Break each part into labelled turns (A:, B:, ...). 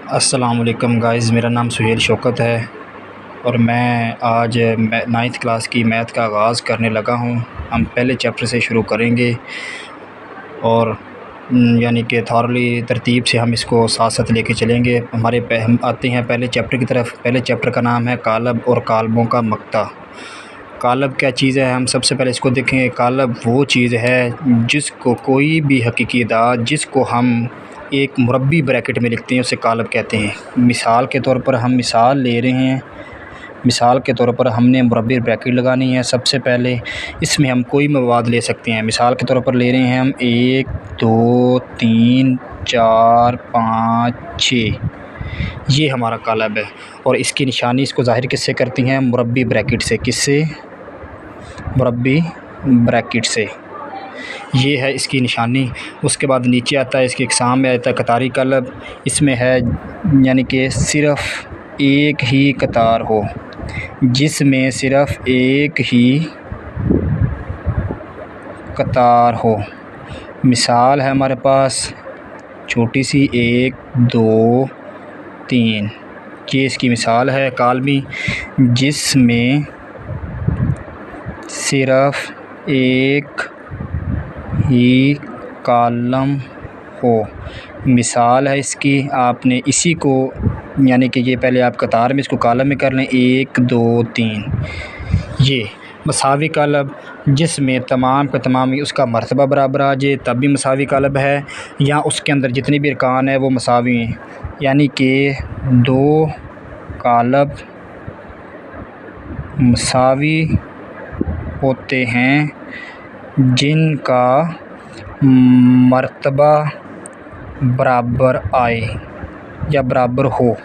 A: अस्सलामुअलैकुम गाइज़, मेरा नाम सुहेल शौकत है और मैं आज नाइन्थ क्लास की मैथ का आगाज़ करने लगा हूँ। हम पहले चैप्टर से शुरू करेंगे और यानी कि थॉरली तरतीब से हम इसको साथ साथ लेके चलेंगे। हम आते हैं पहले चैप्टर की तरफ। पहले चैप्टर का नाम है कालब और कालबों का मक्ता। कालब क्या चीज़ है, हम सबसे पहले इसको देखें। कालब वो चीज़ है जिसको कोई भी हकीकी अदाद जिसको हम एक मुरब्बी ब्रैकेट में लिखते हैं उसे कालब कहते हैं। मिसाल के तौर पर हम मिसाल ले रहे हैं, मिसाल के तौर पर हमने मुरब्बी ब्रैकेट लगानी है। सबसे पहले इसमें हम कोई मवाद ले सकते हैं। मिसाल के तौर पर ले रहे हैं हम 1 2 3 4 5 6, ये हमारा कालब है। और इसकी निशानी इसको ज़ाहिर किससे करती हैं? मुरब्बी ब्रैकेट से। किससे? मुरब्बी ब्रैकेट से। ये है इसकी निशानी। उसके बाद नीचे आता है, इसके इकसाम में आता है कतारी कालब। इसमें है यानी कि सिर्फ़ एक ही कतार हो, जिसमें सिर्फ़ एक ही कतार हो। मिसाल है हमारे पास छोटी सी 1 2 3, ये इसकी मिसाल है कालमी, जिसमें सिर्फ़ एक ही कॉलम हो। मिसाल है इसकी, आपने इसी को यानी कि ये पहले आप कतार में इसको कॉलम में कर लें 1 2 3, ये मसावी कालब जिसमें तमाम का तमाम उसका मर्तबा बराबर आ जाए तब भी मसावी कालब है, या उसके अंदर जितनी भी अरकान है वो मसावी हैं। यानी कि 2 कालब मसावी होते हैं जिनका मर्तबा बराबर आए या बराबर हो,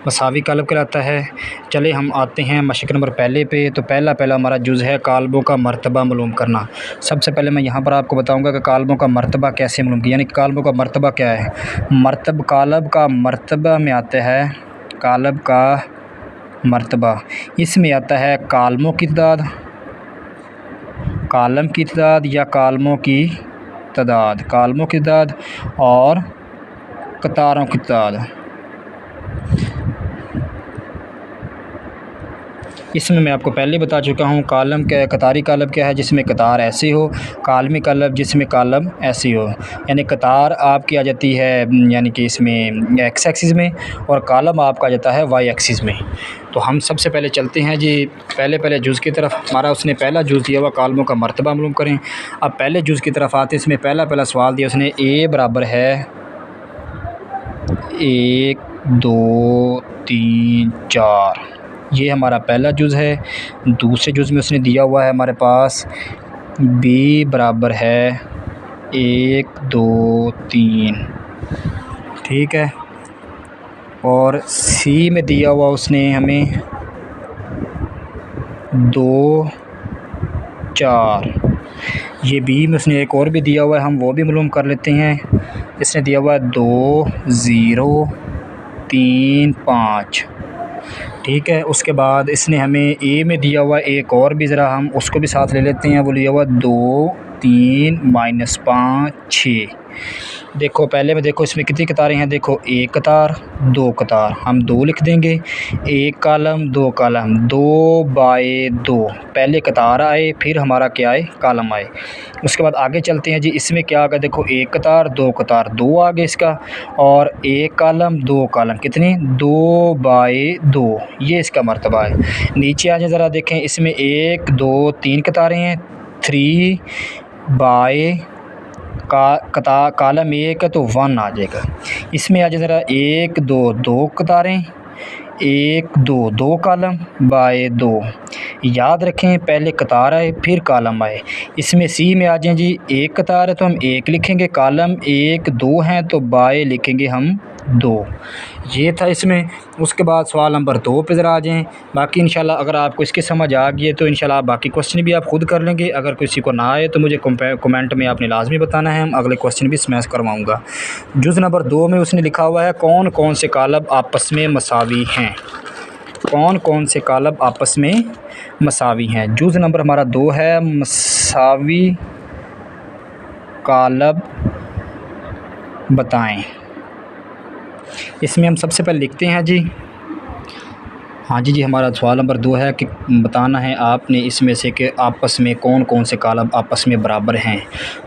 A: मसावी कालब कहलाता है। चले हम आते हैं मशक नंबर पहले पे। तो पहला हमारा जुज़ है कालबों का मर्तबा मालूम करना। सबसे पहले मैं यहाँ पर आपको बताऊँगा कि कालबों का मर्तबा कैसे मालूम किया, यानी कालबों का मर्तबा क्या है। कालब का मर्तबा में आता है, कालब का मर्तबा इसमें आता है कालमों की तादाद, कालम की तादाद या कालमों की तादाद, कालमों की तादाद और कतारों की तादाद। इसमें मैं आपको पहले बता चुका हूँ कालम क्या है। कतारी कालब क्या है? जिसमें कतार ऐसी हो। कालमी कालब जिसमें कालम ऐसी हो, यानी कतार आपकी आ जाती है यानी कि इसमें एक्स एक्सिस में और कालम आपका आ जाता है वाई एक्सिस में। तो हम सबसे पहले चलते हैं जी पहले जुज़ की तरफ। हमारा उसने पहला जुज़ दिया हुआ कालमों का मर्तबा मालूम करें। अब पहले जुज़ की तरफ आते हैं। इसमें पहला सवाल दिया उसने, ए बराबर है 1 2 3 4, ये हमारा पहला जुज़ है। दूसरे जुज़ में उसने दिया हुआ है हमारे पास बी बराबर है 1 2 3, ठीक है। और सी में दिया हुआ उसने हमें 2 4, ये बी में उसने एक और भी दिया हुआ है, हम वो भी मालूम कर लेते हैं। इसने दिया हुआ है 2 0 3 5, ठीक है। उसके बाद इसने हमें ए में दिया हुआ एक और भी, ज़रा हम उसको भी साथ ले लेते हैं। वो लिया हुआ 2 3 -5 6। देखो पहले में देखो इसमें कितनी कतारें हैं, देखो एक कतार 2 कतार, हम 2 लिख देंगे। एक कॉलम 2 कॉलम, 2 बाय 2, पहले कतार आए फिर हमारा क्या आए, कॉलम आए। उसके बाद आगे चलते हैं जी। इसमें क्या आ गया, देखो एक कतार 2 कतार, 2 आ गए इसका, और एक कॉलम 2 कॉलम, कितनी 2 बाय 2, ये इसका मर्तबा है। नीचे आ जाए ज़रा देखें, इसमें 1 2 3 कतारें हैं, 3 बाय कॉलम 1 है तो 1 आ जाएगा। इसमें आ जाए ज़रा 1 2 2 कतारें, 1 2 2 कॉलम बाय 2, याद रखें पहले कतार आए फिर कॉलम आए। इसमें सी में आ जाए जी, एक कतार है तो हम 1 लिखेंगे, कॉलम 1 2 हैं तो बाय लिखेंगे हम 2, ये था इसमें। उसके बाद सवाल नंबर 2 पे ज़रा आ जाएँ। बाकी इंशाल्लाह अगर आपको इसकी समझ आ गई है तो इंशाल्लाह आप बाकी क्वेश्चन भी आप खुद कर लेंगे। अगर किसी को ना आए तो मुझे कमेंट में आपने लाजमी बताना है, हम अगले क्वेश्चन भी स्मैश करवाऊँगा। जुज़ नंबर 2 में उसने लिखा हुआ है कौन कौन से कालब आपस में मसावी हैं, कौन कौन से कालब आपस में मसावी हैं। जुज़ नंबर हमारा 2 है, मसावी कालब बताएं। इसमें हम सबसे पहले लिखते हैं जी, हाँ जी हमारा सवाल नंबर 2 है कि बताना है आपने इसमें से कि आपस में कौन कौन से कॉलम आपस में बराबर हैं।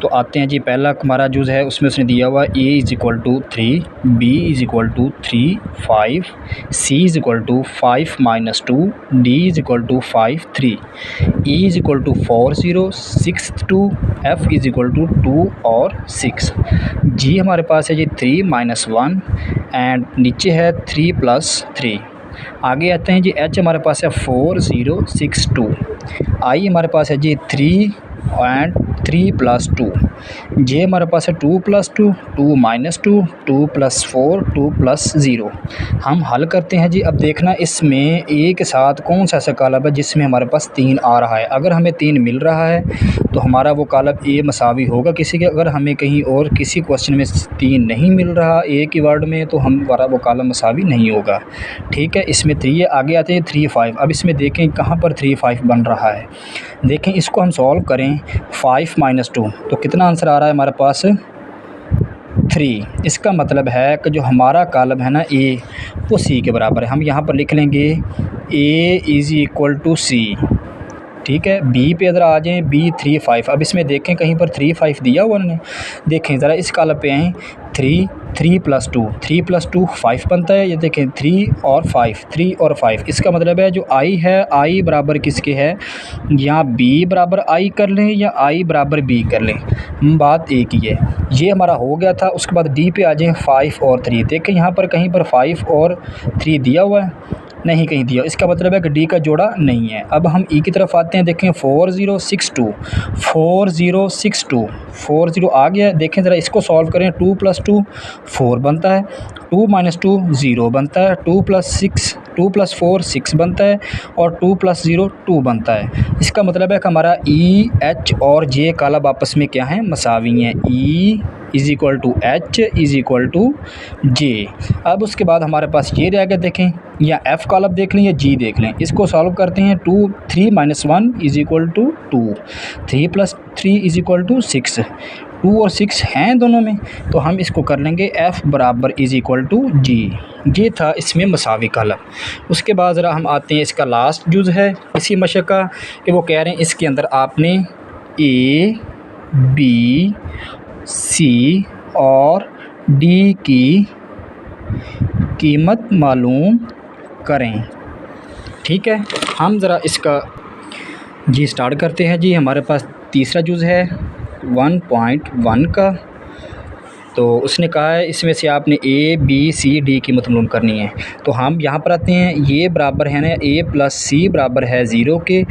A: तो आते हैं जी, पहला हमारा जूज़ है उसमें उसने दिया हुआ a is equal to 3, b is equal to 3 5, c is equal to 5 minus 2, d is equal to 5 3, e is equal to 4 0 6 2, f is equal to 2 और 6, g हमारे पास है जी 3 माइनस 1 एंड नीचे है 3 प्लस 3। आगे आते हैं जी, एच हमारे पास है 4 0 6 2, आई हमारे पास है जी 3 एंड 3 प्लस 2, जे हमारे पास है 2 प्लस 2 2 माइनस 2 2 प्लस 4 2 प्लस 0। हम हल करते हैं जी। अब देखना इसमें ए के साथ कौन सा ऐसा कॉलम है जिसमें हमारे पास 3 आ रहा है। अगर हमें 3 मिल रहा है तो हमारा वो कॉलम ए मसावी होगा किसी के। अगर हमें कहीं और किसी क्वेश्चन में 3 नहीं मिल रहा ए की वर्ड में तो हमारा वो कॉलम मसावी नहीं होगा। ठीक है, इसमें 3 है। आगे आते हैं 3 5। अब इसमें देखें कहाँ पर 3 5 बन रहा है। देखें इसको हम सॉल्व करें 5 माइनस 2 तो कितना आंसर आ रहा है हमारे पास 3। इसका मतलब है कि जो हमारा कॉलम है ना ए वो सी के बराबर है। हम यहाँ पर लिख लेंगे ए इज़ इक्वल टू सी। ठीक है, बी पे इधर आ जाएँ, बी 3 5। अब इसमें देखें कहीं पर 3 5 दिया हुआ उन्होंने। देखें ज़रा इस कॉलम पे आएँ, 3 प्लस 2 3 प्लस 2 5 बनता है। ये देखें 3 और 5 3 और 5। इसका मतलब है जो आई है आई बराबर किसके है, यहाँ बी बराबर आई कर लें या आई बराबर बी कर लें, बात एक ही है। ये हमारा हो गया था। उसके बाद डी पे आ जाएँ 5 और 3। देखें यहाँ पर कहीं पर 5 और 3 दिया हुआ है, नहीं कहीं दिया। इसका मतलब है कि डी का जोड़ा नहीं है। अब हम ई की तरफ आते हैं। देखें 4 0 6 2 4 0 6 2 4 0 आ गया। देखें ज़रा इसको सॉल्व करें। 2 प्लस 2 4 बनता है, 2 माइनस 2 0 बनता है, 2 प्लस 4 6 बनता है और 2 प्लस 0 2 बनता है। इसका मतलब है कि हमारा ई एच और जे कॉलम आपस में क्या है, मसावी हैं। E is equal to H is equal to J. अब उसके बाद हमारे पास ये रह गया। देखें या एफ़ कॉलम देख लें या जी देख लें। इसको सॉल्व करते हैं। 3 minus 1 is equal to 2, 3 plus 3 is equal to 6। 2 और 6 हैं दोनों में, तो हम इसको कर लेंगे एफ़ बराबर इज़ इक्वल टू जी। ये था इसमें मसावी कॉलम। उसके बाद ज़रा हम आते हैं, इसका लास्ट जुज़ है इसी मशक का कि वो कह रहे हैं इसके अंदर आपने ए बी सी और डी की कीमत मालूम करें। ठीक है, हम ज़रा इसका जी स्टार्ट करते हैं जी। हमारे पास तीसरा जुज़ है 1.1 का। तो उसने कहा है इसमें से आपने ए बी सी डी की कीमत मालूम करनी है। तो हम यहाँ पर आते हैं, ये बराबर है ना ए प्लस सी बराबर है 0 के,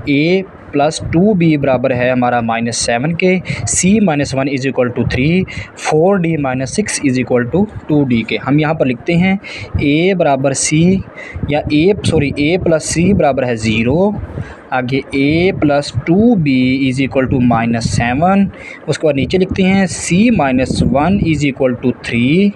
A: ए प्लस 2b बराबर है हमारा -7 के, c minus 1 is equal to 3, 4d minus 6 is equal to 2d के। हम यहाँ पर लिखते हैं a बराबर c या a प्लस c बराबर है 0। आगे a plus 2b is equal to -7। उसके बाद नीचे लिखते हैं c minus 1 is equal to 3।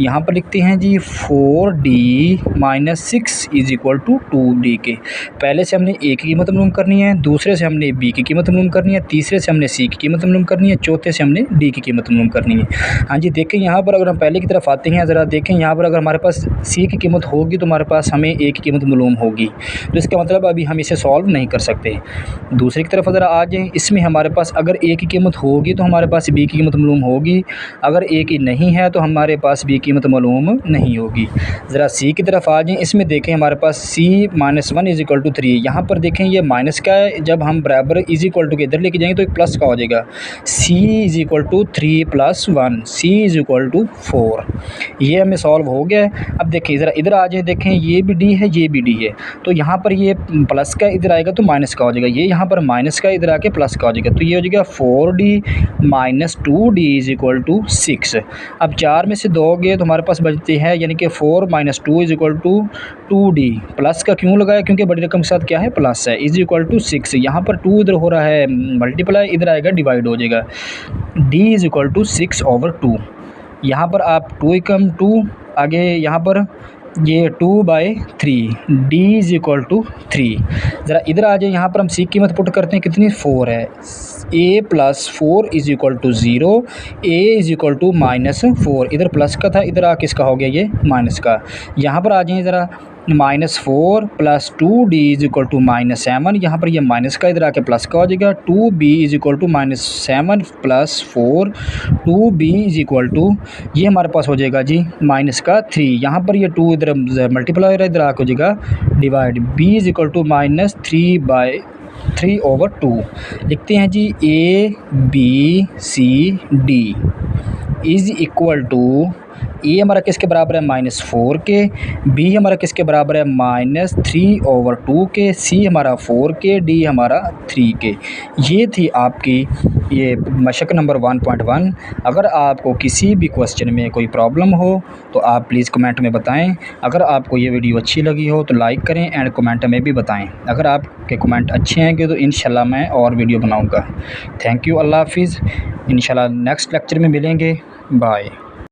A: यहाँ पर लिखते हैं जी 4d minus 6 is equal to 2d के। पहले से हमने a की कीमत मालूम करनी है, दूसरे से हमने b की कीमत मालूम करनी है, तीसरे से हमने c की कीमत मालूम करनी है, चौथे से हमने d की कीमत मालूम करनी है। हाँ जी, देखें यहाँ पर अगर हम पहले की तरफ आते हैं, ज़रा देखें यहाँ पर अगर हमारे पास c की कीमत होगी तो हमारे पास हमें a की कीमत मालूम होगी। तो इसका मतलब अभी हम इसे सॉल्व नहीं कर सकते। दूसरी की तरफ ज़रा आ जाएँ, इसमें हमारे पास अगर a की कीमत होगी तो हमारे पास b की कीमत मालूम होगी, अगर a की नहीं है तो हमारे पास b की कीमत मालूम नहीं होगी। ज़रा c की तरफ आ जाएँ, इसमें देखें हमारे पास c minus 1 is equal to 3। यहाँ पर देखें ये माइनस का है, जब हम बराबर इज़ इक्वल टू के इधर लेके जाएंगे तो एक प्लस का हो जाएगा। c is equal to 3 plus 1, c is equal to 4। ये हमें सॉल्व हो गया है। अब देखें ज़रा इधर आ जाए, देखें ये भी d है ये भी d है, तो यहाँ पर ये प्लस का इधर आएगा तो माइनस का हो जाएगा, ये यहाँ पर माइनस का इधर आके प्लस का हो जाएगा, तो ये हो जाएगा 4d minus 2d is equal to 6। अब 4 में से 2 गए तो हमारे पास बचते हैं, यानी कि 4 minus 2 is equal to 2d। Plus का क्यों लगाया, क्योंकि बड़ी रकम के साथ क्या है प्लस है, इज़ इक्वल टू 6। यहाँ पर 2 इधर हो रहा है मल्टीप्लाई, इधर आएगा डिवाइड हो जाएगा, d इज़ इक्वल टू 6/2। यहाँ पर आप 2 एकम 2 आगे यहाँ पर ये 2/3, डी इज़ इक्वल टू 3। ज़रा इधर आ जाए, यहाँ पर हम सी की कीमत पुट करते हैं, कितनी 4 है। a plus 4 is equal to 0, a is equal to -4। इधर प्लस का था, इधर आ किसका हो गया, ये माइनस का। यहाँ पर आ जाइए ज़रा, -4 plus 2d is equal to -7। यहाँ पर ये माइनस का, इधर आके प्लस का हो जाएगा। 2b is equal to -7 plus 4, 2b is equal to, ये हमारे पास हो जाएगा जी -3। यहाँ पर ये 2 इधर मल्टीप्लाई हो रहा है, इधर आके हो जाएगा divide. b is equal to -3/2 लिखते हैं जी। a b c d is equal to, a हमारा किसके बराबर है, -4 के, बी हमारा किसके बराबर है, -3/2 के, सी हमारा 4 के, डी हमारा 3 के। ये थी आपकी ये मशक नंबर 1.1। अगर आपको किसी भी क्वेश्चन में कोई प्रॉब्लम हो तो आप प्लीज़ कमेंट में बताएं। अगर आपको ये वीडियो अच्छी लगी हो तो लाइक करें एंड कमेंट में भी बताएं। अगर आपके कमेंट अच्छे हैं तो इंशाल्लाह मैं और वीडियो बनाऊँगा। थैंक यू, अल्लाह हाफिज़। इंशाल्लाह नेक्स्ट लेक्चर में मिलेंगे। बाय।